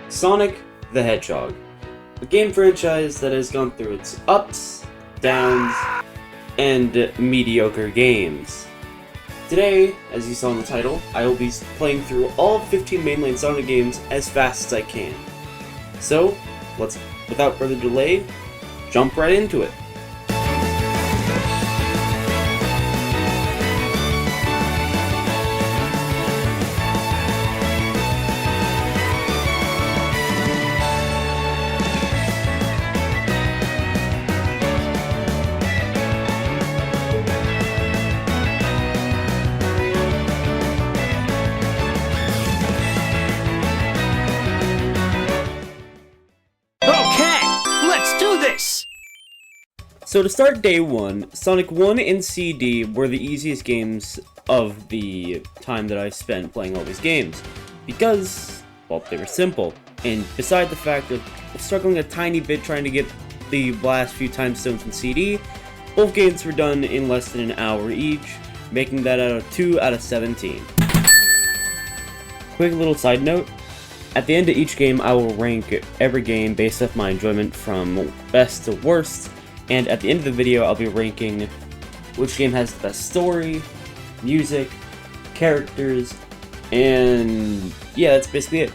Sonic the Hedgehog, a game franchise that has gone through its ups, downs, and mediocre games. Today, as you saw in the title, I will be playing through all 15 mainline Sonic games as fast as I can. So, let's, without further delay, jump right into it. So to start day one, Sonic 1 and CD were the easiest games of the time that I spent playing all these games, because, well, they were simple, and beside the fact of struggling a tiny bit trying to get the last few time stones in CD, both games were done in less than an hour each, making that out of 2 out of 17. Quick little side note, at the end of each game I will rank every game based off my enjoyment from best to worst, and at the end of the video, I'll be ranking which game has the best story, music, characters, and yeah, that's basically it.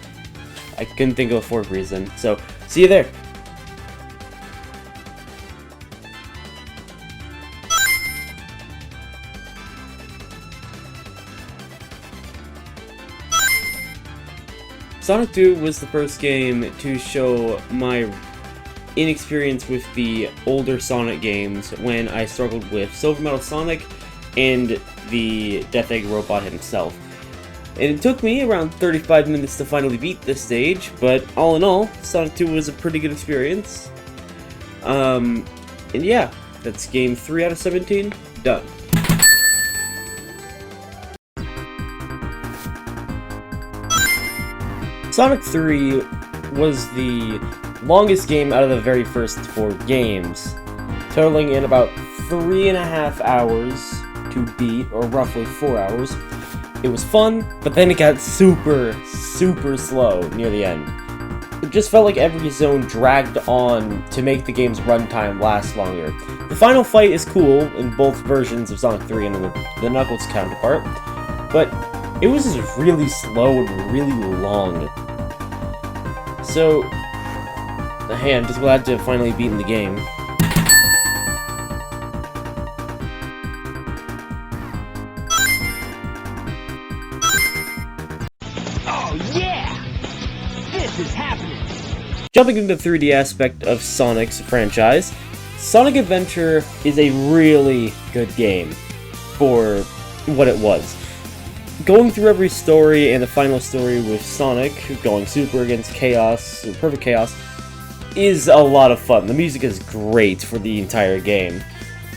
I couldn't think of a fourth reason, so see you there. Sonic 2 was the first game to show my inexperience with the older Sonic games when I struggled with Silver Metal Sonic and the Death Egg robot himself. And it took me around 35 minutes to finally beat this stage, but all in all, Sonic 2 was a pretty good experience. And yeah, that's game 3 out of 17, done. Sonic 3 was the longest game out of the very first 4 games, totaling in about 3.5 hours to beat, or roughly 4 hours. It was fun, but then it got super slow near the end. It just felt like every zone dragged on to make the game's runtime last longer. The final fight is cool in both versions of Sonic 3 and the Knuckles counterpart, but it was just really slow and really long. So, hey, I'm just glad to have finally beaten the game. Oh yeah! This is happening! Jumping into the 3D aspect of Sonic's franchise, Sonic Adventure is a really good game for what it was. Going through every story and the final story with Sonic going super against Chaos, Perfect Chaos, is a lot of fun. The music is great for the entire game.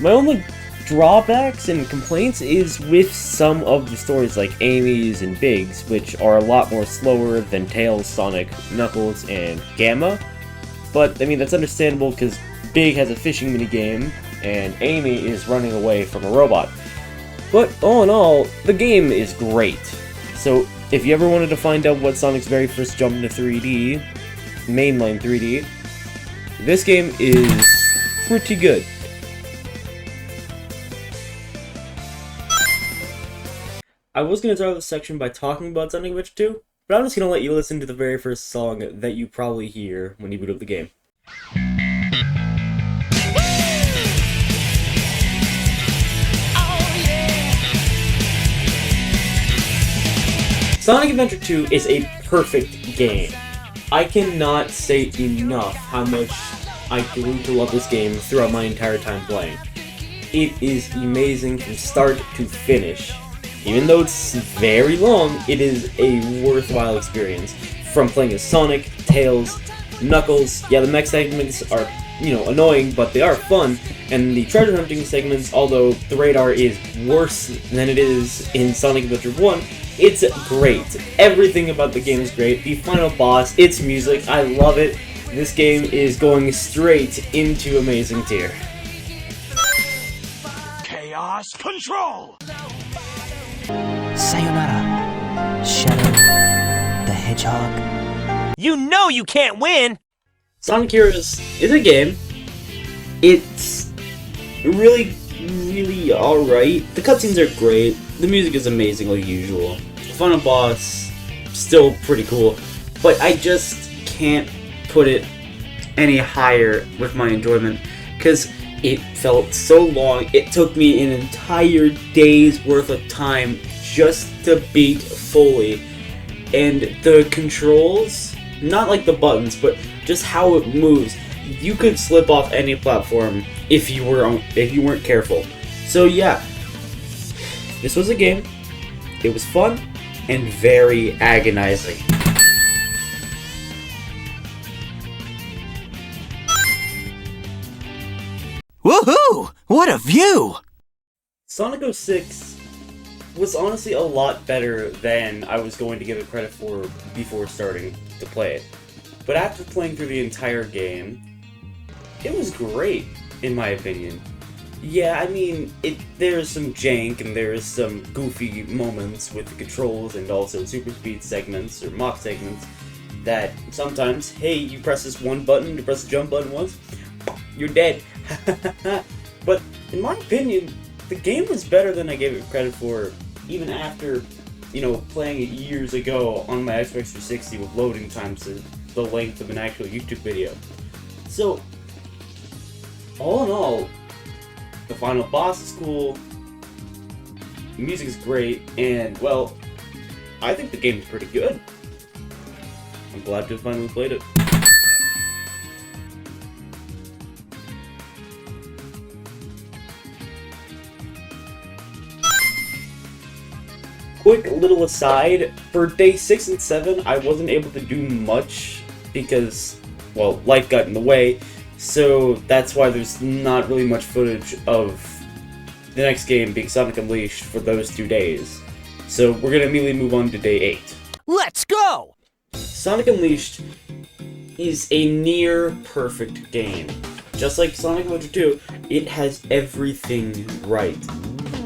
My only drawbacks and complaints is with some of the stories like Amy's and Big's, which are a lot more slower than Tails, Sonic, Knuckles, and Gamma. But, I mean, that's understandable because Big has a fishing minigame, and Amy is running away from a robot. But, all in all, the game is great. So, if you ever wanted to find out what Sonic's very first jump into 3D, mainline 3D, this game is pretty good. I was going to start this section by talking about Sonic Adventure 2, but I'm just going to let you listen to the very first song that you probably hear when you boot up the game. Sonic Adventure 2 is a perfect game. I cannot say enough how much I grew to love this game throughout my entire time playing. It is amazing from start to finish. Even though it's very long, it is a worthwhile experience. From playing as Sonic, Tails, Knuckles, yeah, the mech segments are, annoying, but they are fun, and the treasure hunting segments, although the radar is worse than it is in Sonic Adventure 1, it's great. Everything about the game is great. The final boss, its music, I love it. This game is going straight into amazing tier. Chaos Control! Sayonara, Shadow the Hedgehog. You know you can't win! Sonic Heroes is a game. It's really, really alright. The cutscenes are great. The music is amazing like usual. The final boss, still pretty cool. But I just can't put it any higher with my enjoyment, because it felt so long. It took me an entire day's worth of time just to beat fully. And the controls, not like the buttons, but just how it moves. You could slip off any platform if you weren't careful. So yeah, this was a game. It was fun and very agonizing. Woohoo! What a view! Sonic 06 was honestly a lot better than I was going to give it credit for before starting to play it. But after playing through the entire game, it was great, in my opinion. Yeah, I mean, there's some jank and there's some goofy moments with the controls and also super speed segments or Mach segments that sometimes, hey, you press this one button, you press the jump button once, you're dead. But in my opinion, the game was better than I gave it credit for, even after, playing it years ago on my Xbox 360 with loading times the length of an actual YouTube video. So, all in all, the final boss is cool, the music is great, and, well, I think the game's pretty good. I'm glad to have finally played it. Quick little aside, for day 6 and 7, I wasn't able to do much because, well, life got in the way, so that's why there's not really much footage of the next game being Sonic Unleashed for those 2 days. So we're gonna immediately move on to day 8. Let's go! Sonic Unleashed is a near-perfect game. Just like Sonic Adventure 2, it has everything right.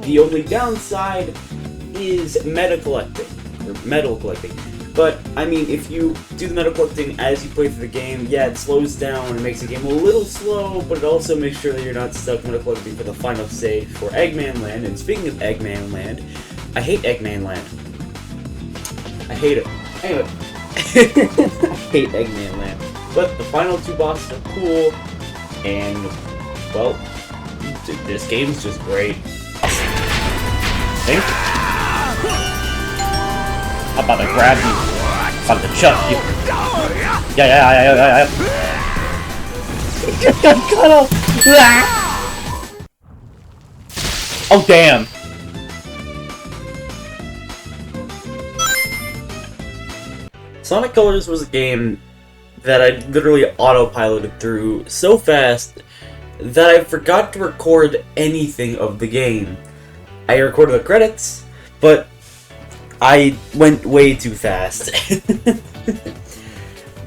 The only downside is metal collecting. But, I mean, if you do the metal collecting as you play through the game, yeah, it slows down and makes the game a little slow, but it also makes sure that you're not stuck metal collecting for the final stage for Eggman Land. And speaking of Eggman Land, I hate Eggman Land. I hate it. Anyway, I hate Eggman Land. But the final 2 bosses are cool, and, well, this game's just great. Think? I'm about to grab you. I'm about to chuck you. Yeah. Just got cut off. Oh, damn. Sonic Colors was a game that I literally autopiloted through so fast that I forgot to record anything of the game. I recorded the credits, but I went way too fast.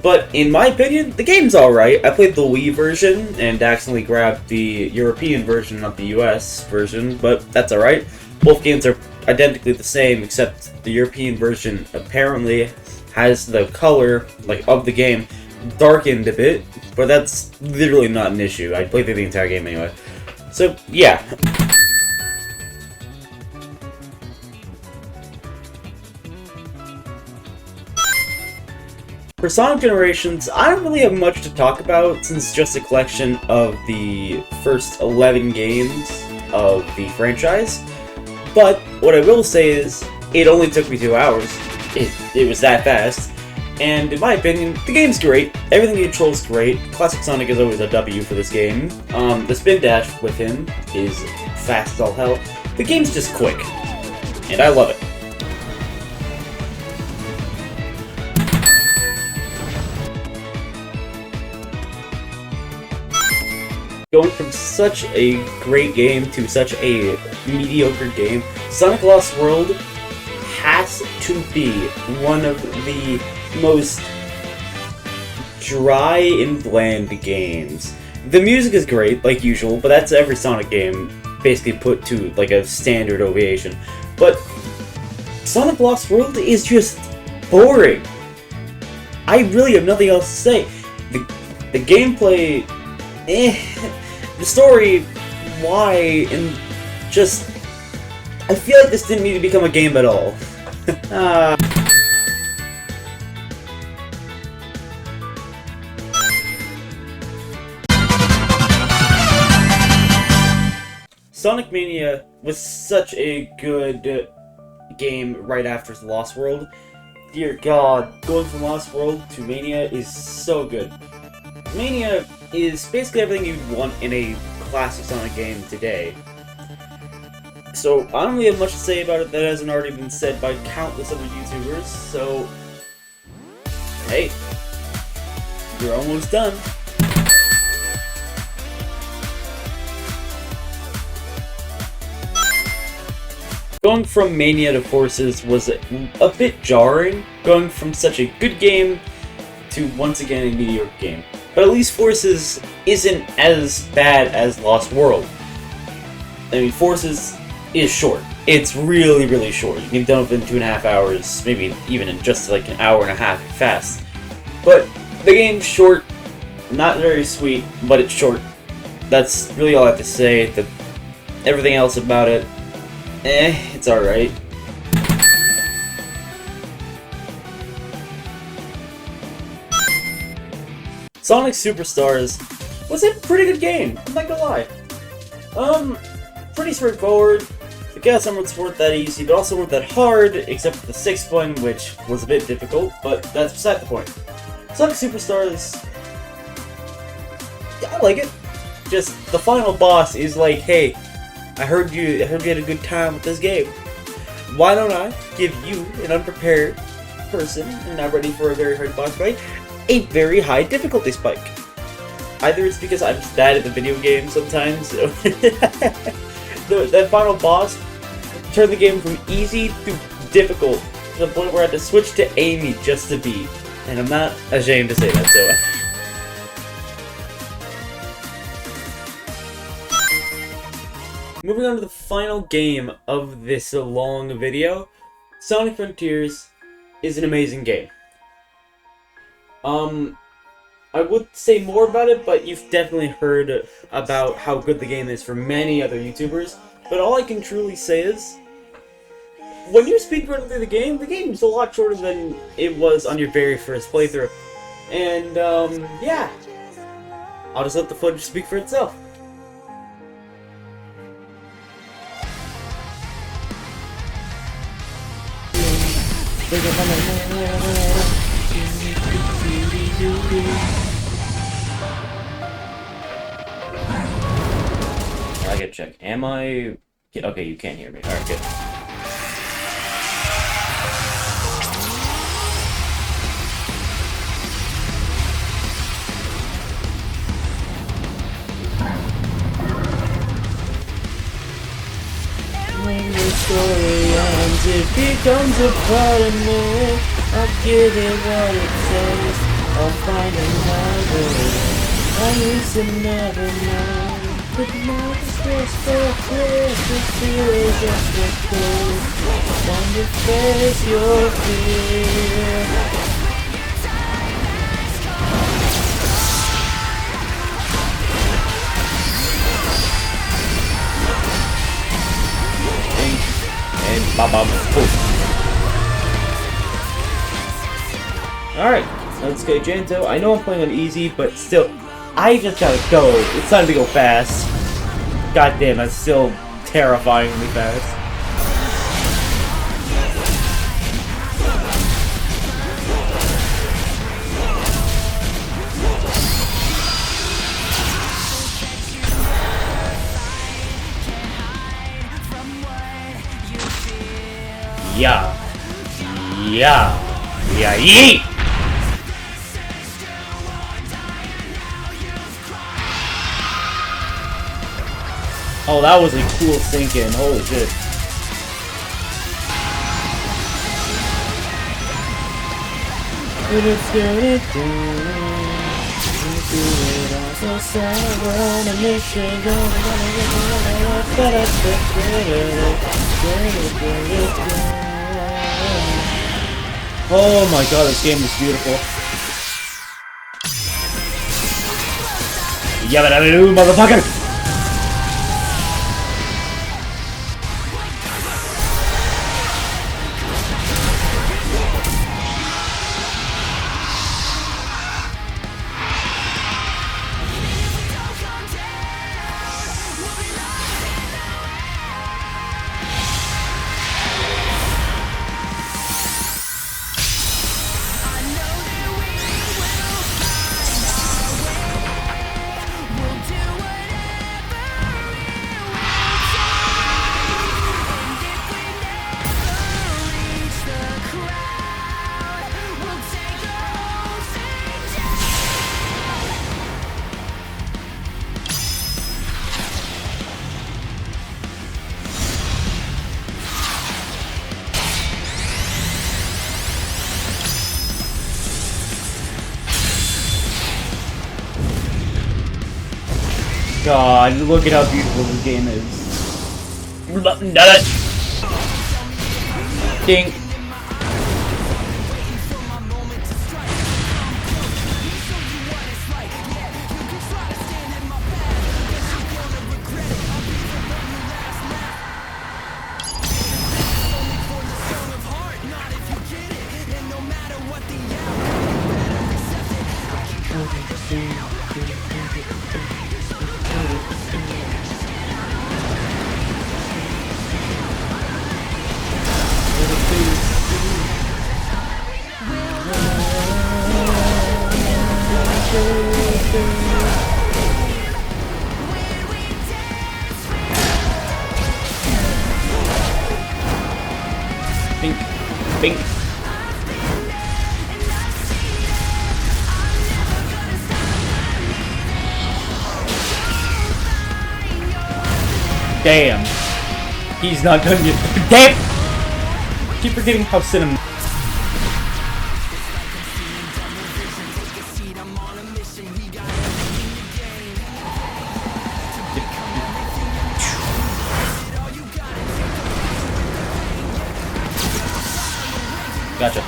But in my opinion, the game's alright. I played the Wii version and accidentally grabbed the European version, not the US version, but that's alright. Both games are identically the same, except the European version apparently has the color, of the game darkened a bit, but that's literally not an issue. I played through the entire game anyway. So, yeah. For Sonic Generations, I don't really have much to talk about since it's just a collection of the first 11 games of the franchise. But what I will say is, it only took me 2 hours. It was that fast. And in my opinion, the game's great. Everything he controls great. Classic Sonic is always a W for this game. The spin dash with him is fast as all hell. The game's just quick. And I love it. Going from such a great game to such a mediocre game, Sonic Lost World has to be one of the most dry and bland games. The music is great, like usual, but that's every Sonic game basically put to a standard ovation. But Sonic Lost World is just boring. I really have nothing else to say. The gameplay, the story, why, and just, I feel like this didn't need to become a game at all. Sonic Mania was such a good game right after Lost World. Dear God, going from Lost World to Mania is so good. Mania is basically everything you'd want in a classic Sonic game today. So, I don't really have much to say about it that hasn't already been said by countless other YouTubers, so... Hey, you're almost done. Going from Mania to Forces was a bit jarring, going from such a good game to once again a mediocre game. But at least Forces isn't as bad as Lost World. I mean, Forces is short. It's really, really short. You can get done within 2.5 hours, maybe even in just like an hour and a half fast. But the game's short, not very sweet, but it's short. That's really all I have to say. Everything else about it, it's alright. Sonic Superstars was a pretty good game, I'm not gonna lie. Pretty straightforward. The Chaos Emeralds weren't that easy, but also weren't that hard, except for the 6th one, which was a bit difficult, but that's beside the point. Sonic Superstars, yeah, I like it. Just, the final boss is like, hey, I heard you had a good time with this game. Why don't I give you, an unprepared person, and not ready for a very hard boss fight, a very high difficulty spike? Either it's because I'm just bad at the video game sometimes, that final boss turned the game from easy to difficult, to the point where I had to switch to Amy just to beat. And I'm not ashamed to say that, so... Moving on to the final game of this long video, Sonic Frontiers is an amazing game. I would say more about it, but you've definitely heard about how good the game is from many other YouTubers, but all I can truly say is, when you're speedrunning through the game's a lot shorter than it was on your very first playthrough. And, yeah. I'll just let the footage speak for itself. I gotta check. Am I... Okay, you can't hear me. Alright, good. When the story ends, it becomes a part of me. I'll give it what it takes. I'll find another way. I used to never know, but now it's crystal clear. The feeling just a clue. Time to face your fear. And bam, alright, let's go, Janto. I know I'm playing on easy, but still, I just gotta go. It's time to go fast. God damn, that's still terrifyingly fast. Yeah. Yeah. Yeah. Yeet! Oh, that was a cool sink in. Holy shit. Oh my god, this game is beautiful. Yabba dabba doo, motherfucker! God, look at how beautiful this game is. Ding. Bink, bink. Damn. He's not done yet. Damn! Keep forgetting how cinema. Gotcha.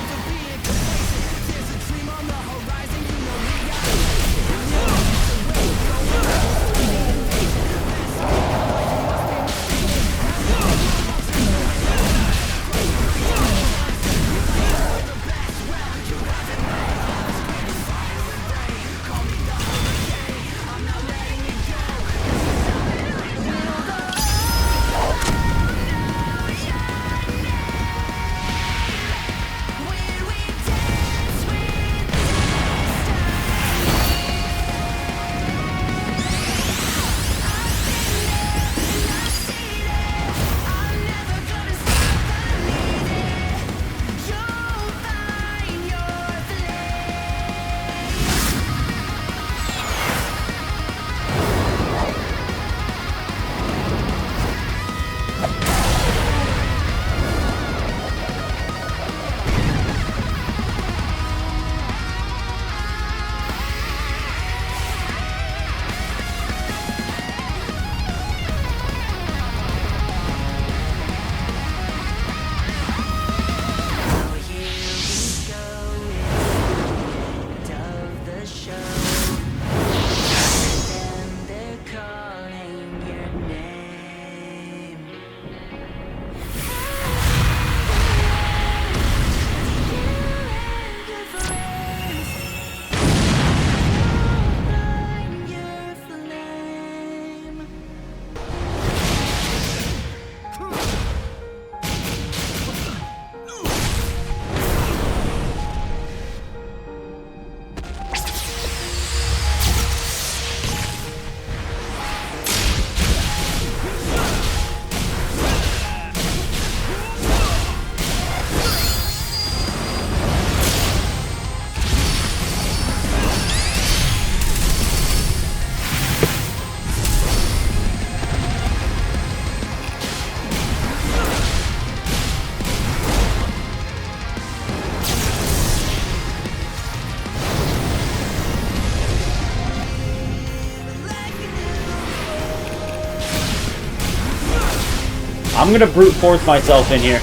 I'm gonna brute force myself in here.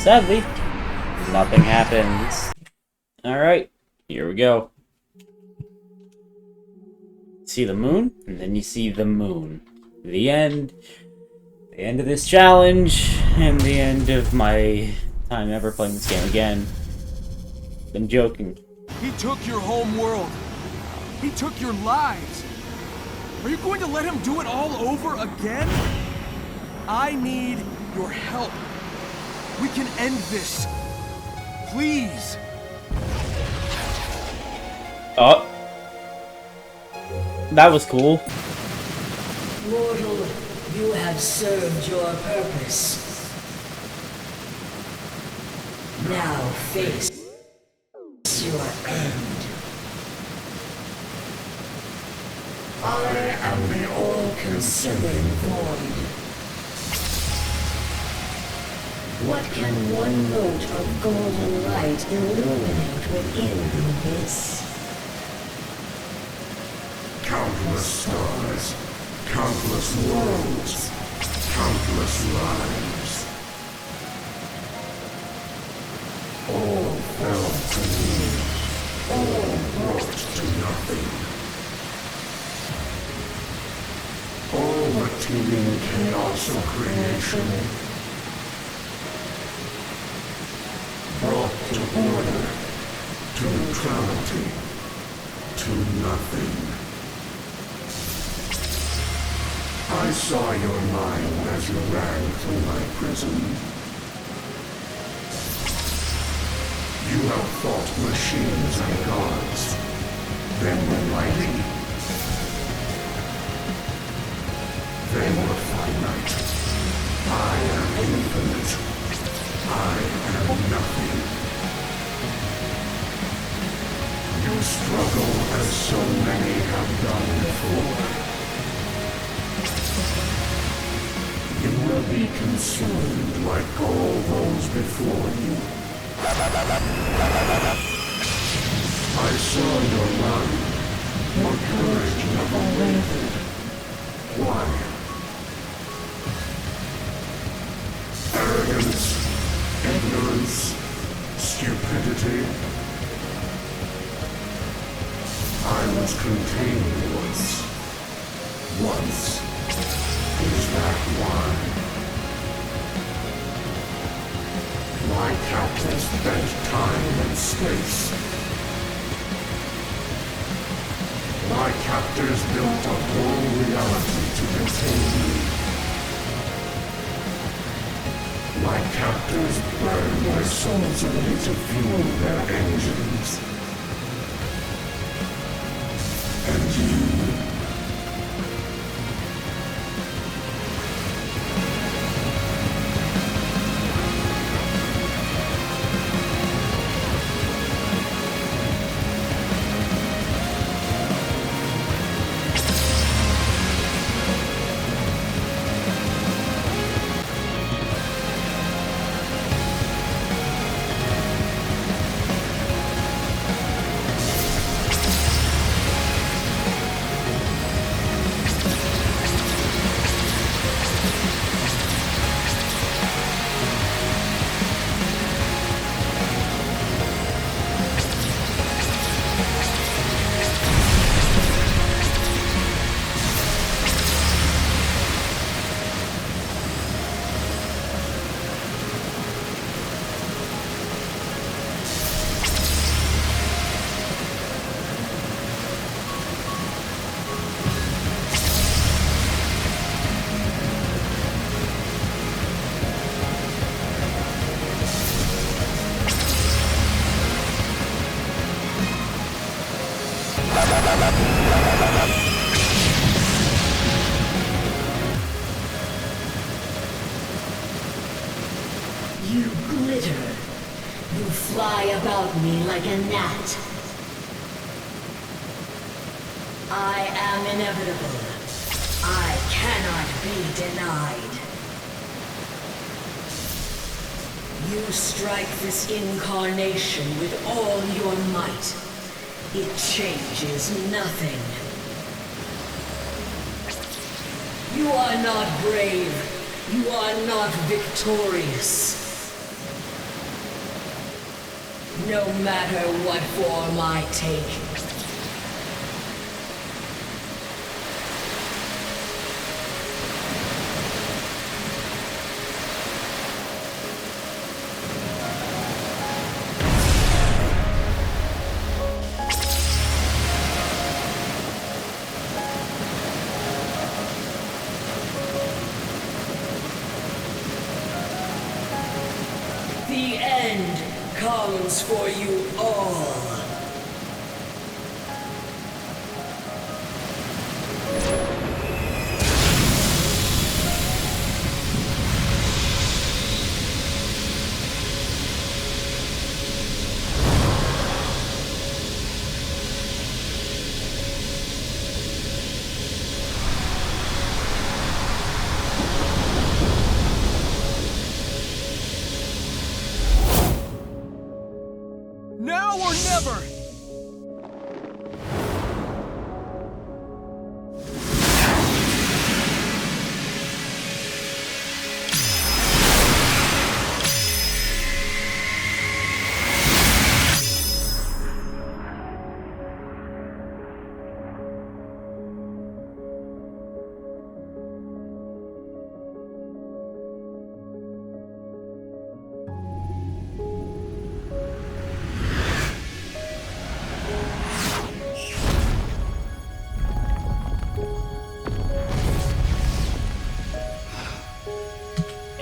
Sadly, nothing happens. Alright, here we go. See the moon, and then you see the moon. The end. The end of this challenge, and the end of my time ever playing this game again. I'm joking. He took your home world. He took your lives. Are you going to let him do it all over again? I need your help. We can end this. Please. Oh. That was cool. Mortal, you have served your purpose. Now face your end. I am the all-consuming void. What can one note of golden light illuminate within the abyss? Countless stars, countless worlds, countless lives. All fell to me, all brought to nothing. All the teeming chaos of creation brought to order, to neutrality, to nothing. I saw your mind as you ran through my prison. You have fought machines and gods, then were mighty. They were finite. I am infinite. I am nothing. You struggle as so many have done before. You will be consumed like all those before you. I saw your run. Your courage never wavered. Why? Arrogance, ignorance, stupidity. I was contained once. Once. Is that why? My captors bent time and space. My captors built a whole reality to contain me. My captors burned my souls away to fuel their engines. And you? You glitter. You fly about me like a gnat. I am inevitable. I cannot be denied. You strike this incarnation with all your might. It changes nothing. You are not brave. You are not victorious. no matter what form I take. The end comes for you all. Now or never!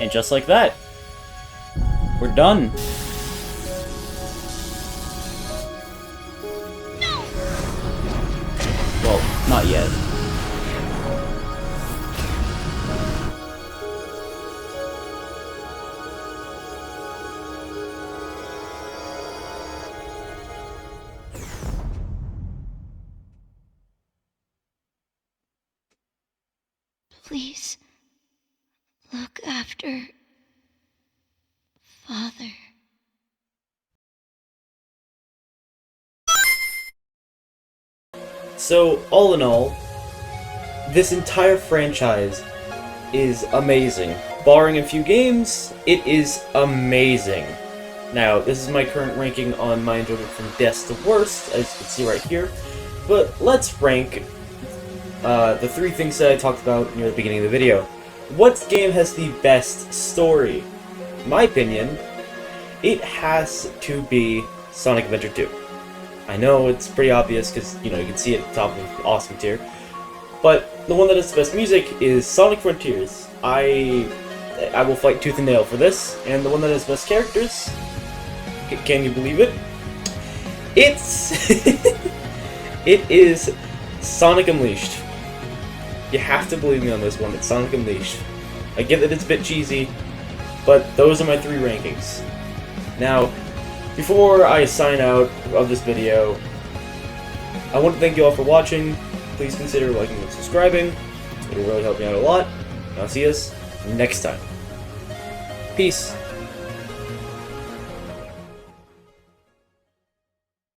And just like that, we're done. Well, not yet. Please, look after Father. So, all in all, this entire franchise is amazing. Barring a few games, it is amazing. Now, this is my current ranking on my enjoyment from best to worst, as you can see right here. But let's rank the three things that I talked about near the beginning of the video. What game has the best story? In my opinion, it has to be Sonic Adventure 2. I know it's pretty obvious because, you know, you can see it at the top of Awesome tier. But the one that has the best music is Sonic Frontiers. I will fight tooth and nail for this. And the one that has best characters, can you believe it? It's it is Sonic Unleashed. You have to believe me on this one. It's Sonic Unleashed. I get that it's a bit cheesy, but those are my three rankings. Now, before I sign out of this video, I want to thank you all for watching. Please consider liking and subscribing. It will really help me out a lot. And I'll see us next time. Peace.